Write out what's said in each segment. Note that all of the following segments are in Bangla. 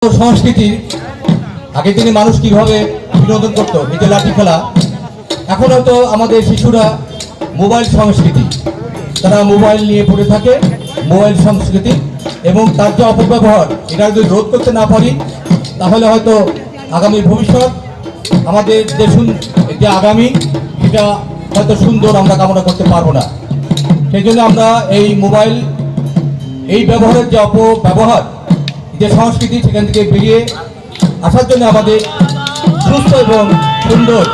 সংস্কৃতি আগের দিনে মানুষ কিভাবে বিনোদন করত, এই যে লাঠি খেলা, এখন হয়তো আমাদের শিশুরা মোবাইল সংস্কৃতি, তারা মোবাইল নিয়ে পড়ে থাকে, মোবাইল সংস্কৃতি এবং তার যে অপব্যবহার, এটা যদি রোধ করতে না পারি তাহলে হয়তো আগামী ভবিষ্যৎ আমাদের যে আগামী এটা হয়তো সুন্দর আমরা কামনা করতে পারবো না। সেই জন্য আমরা এই মোবাইল এই ব্যবহারের যে অপব্যবহার, যে সংস্কৃতি, সেখান থেকে বেরিয়ে আসার জন্য আমাদের সুস্থ এবং সুন্দর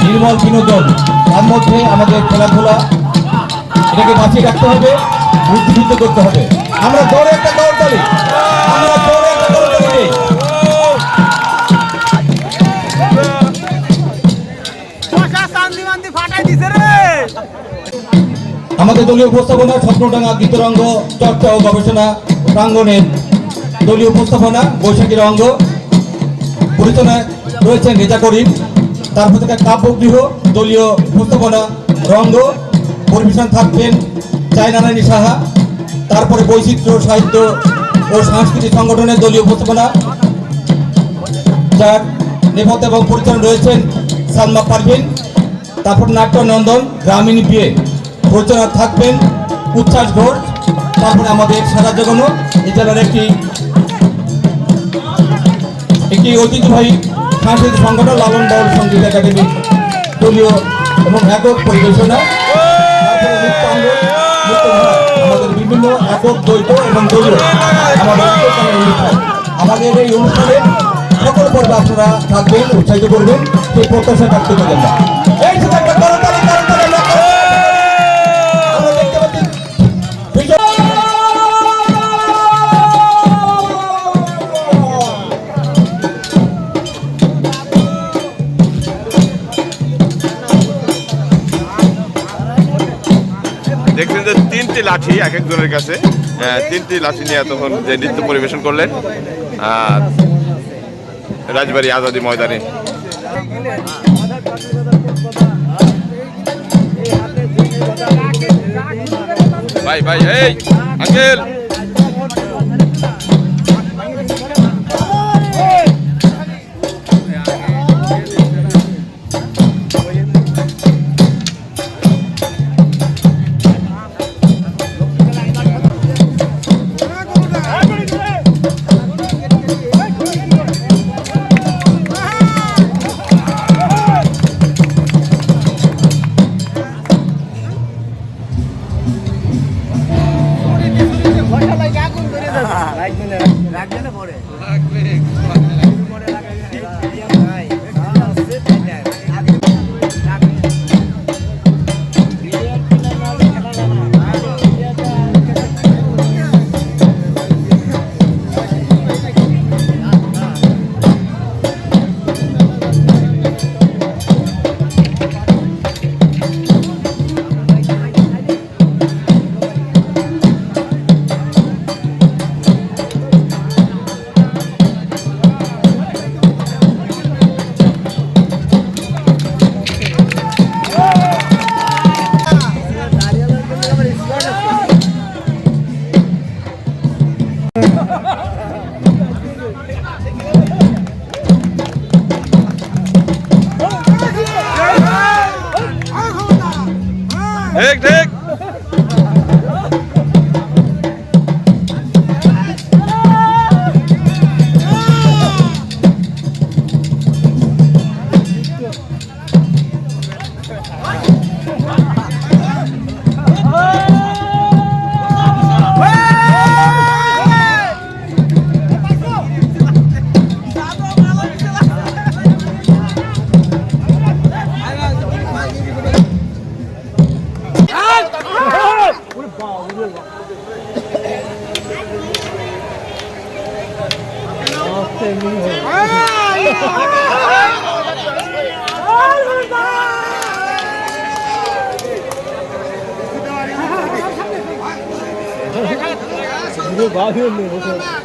নির্মল বিনোদন, তার মধ্যে আমাদের খেলাধুলা, এটাকে বাঁচিয়ে রাখতে হবে, উজ্জীবিত করতে হবে। আমরা দৌড়ে একটা দৌড়তালি, আমরা দৌড়ে একটা দৌড়তালি দিই। আমাদের দলীয় উপস্থাপনা স্বপ্নডাঙ্গা গীতরঙ্গ চর্চা ও গবেষণা প্রাঙ্গণের দলীয় উপস্থাপনা বৈশাখীর অঙ্গ পরিচালনায় রয়েছেন রেজা করিম, তারপর থেকে কাব্যগৃহ দলীয় উপস্থাপনা রঙ্গ পরিবেশন থাকবেন চায়নারানী সাহা, তারপরে বৈচিত্র্য সাহিত্য ও সাংস্কৃতিক সংগঠনের দলীয় উপস্থাপনা, যার নেপথ্য এবং পরিচালনা রয়েছেন সালমা পারভিন, তারপর নাট্য নন্দন গ্রামীণ বিয়ে পরিচালনা থাকবেন উচ্ছ্বাস ঘোষ, তারপরে আমাদের সারা জগনো এই জেলার একটি ঐতিহ্যবাহী সাংস্কৃতিক সংগঠন লালন বাউল সঙ্গীত একাডেমি দলীয় এবং একক পরিবেশনা, আমাদের বিভিন্ন একক দ্বৈত এবং দলীয় আমাদের এই অনুষ্ঠানে সকল পর্বে আপনারা থাকবেন, উৎসাহিত করবেন, সেই প্রত্যাশা থাকতে পারেন না। দেখছেন যে তিনটি লাঠি এক একজনের কাছে, তিনটি লাঠি নিয়ে তখন যে নৃত্য পরিবেশন করলেন রাজবাড়ী আজাদী ময়দানে। ভাই ভাই এই আঙ্কেল ঠিক ঠিক 이거 마음이 없네.